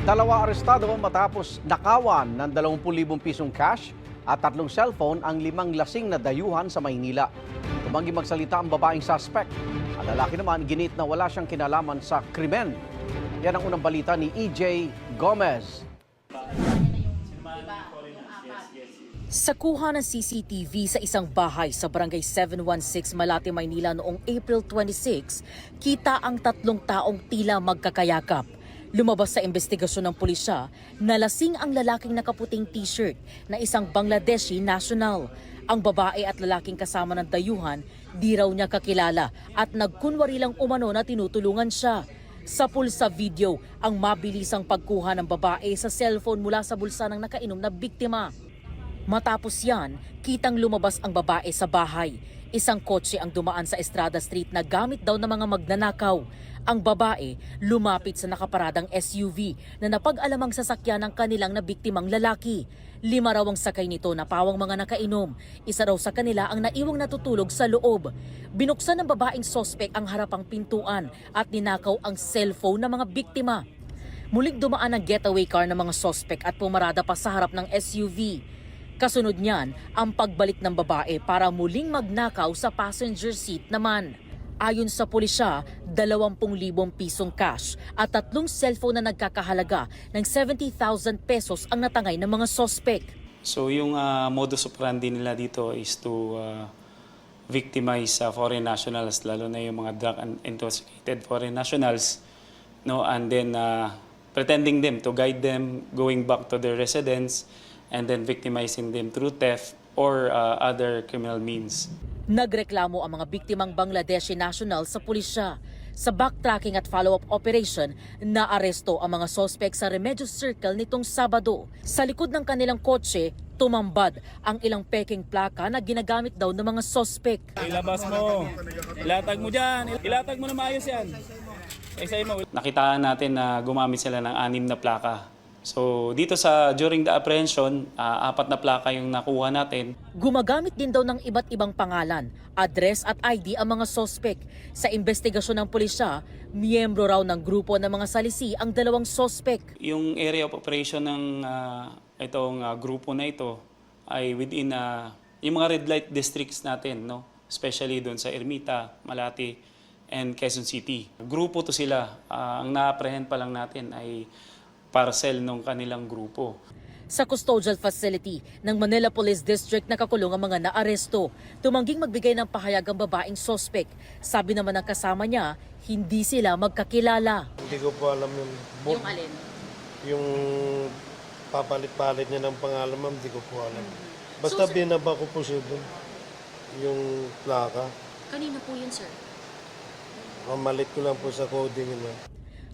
Dalawa arestado matapos nakawan ng 20,000 pisong cash at 3 cellphone ang 5 lasing na dayuhan sa Maynila. Tumanggi magsalita ang babaeng suspect. Ang lalaki naman ginit na wala siyang kinalaman sa krimen. Yan ang unang balita ni EJ Gomez. Sa kuha ng CCTV sa isang bahay sa Barangay 716 Malate, Maynila noong April 26, kita ang 3 taong tila magkakayakap. Lumabas sa investigasyon ng pulisya, nalasing ang lalaking nakaputing t-shirt na isang Bangladeshi national. Ang babae at lalaking kasama ng dayuhan, di raw niya kakilala at nagkunwari lang umano na tinutulungan siya. Sa pulsa video, ang mabilisang pagkuha ng babae sa cellphone mula sa bulsa ng nakainom na biktima. Matapos yan, kitang lumabas ang babae sa bahay. Isang kotse ang dumaan sa Estrada Street na gamit daw ng mga magnanakaw. Ang babae lumapit sa nakaparadang SUV na napag-alamang sasakyan ng kanilang nabiktimang lalaki. 5 raw ang sakay nito na pawang mga nakainom. Isa raw sa kanila ang naiwang natutulog sa loob. Binuksan ng babaeng sospek ang harapang pintuan at ninakaw ang cellphone ng mga biktima. Muling dumaan ang getaway car ng mga sospek at pumarada pa sa harap ng SUV. Kasunod niyan, ang pagbalik ng babae para muling magnakaw sa passenger seat naman. Ayon sa pulisya, 20,000 pisong cash at 3 cellphone na nagkakahalaga ng 70,000 pesos ang natangay ng mga sospek. So yung modus operandi nila dito is to victimize foreign nationals, lalo na yung mga drug and intoxicated foreign nationals, no, and then pretending them to guide them going back to their residence and then victimizing them through theft or other criminal means. Nagreklamo ang mga biktimang Bangladeshi national sa pulisya. Sa backtracking at follow-up operation, naaresto ang mga sospek sa Remedios Circle nitong Sabado. Sa likod ng kanilang kotse, tumambad ang ilang peking plaka na ginagamit daw ng mga sospek. Ilabas mo, ilatag mo dyan, ilatag mo na maayos yan. Nakitaan natin na gumamit sila ng 6 na plaka. So dito during the apprehension, 4 na plaka yung nakuha natin. Gumagamit din daw ng iba't ibang pangalan, address at ID ang mga sospek. Sa investigasyon ng pulisya, miyembro raw ng grupo ng mga salisi ang 2 sospek. Yung area of operation ng itong grupo na ito ay within yung mga red light districts natin, no? Especially doon sa Ermita, Malate, and Quezon City. Grupo to sila. Ang na-apprehend pa lang natin ay parcel ng kanilang grupo. Sa custodial facility ng Manila Police District nakakulong ang mga naaresto. Tumangging magbigay ng pahayag ang babaeng sospek. Sabi naman ng kasama niya, hindi sila magkakilala. Hindi ko po alam yung... Yung alin? Yung papalit-palit niya ng pangalan, ma'am, hindi ko po alam. Basta binaba ko po siya doon. Yung plaka. Kanina po yun, sir? Mamalit ko lang po sa coding yun.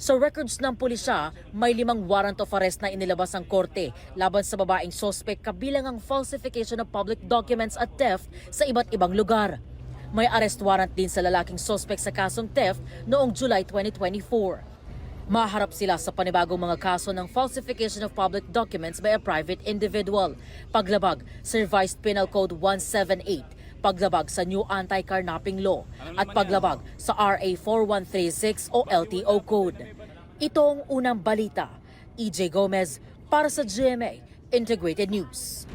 Sa records ng pulisya, may 5 warrant of arrest na inilabas ang korte laban sa babaeng sospek kabilang ang falsification of public documents at theft sa iba't ibang lugar. May arrest warrant din sa lalaking sospek sa kasong theft noong July 2024. Maharap sila sa panibagong mga kaso ng falsification of public documents by a private individual, paglabag sa Revised Penal Code 178, paglabag sa New Anti-Carnapping Law at paglabag sa RA 4136 o LTO Code. Ito ang unang balita. EJ Gomez para sa GMA Integrated News.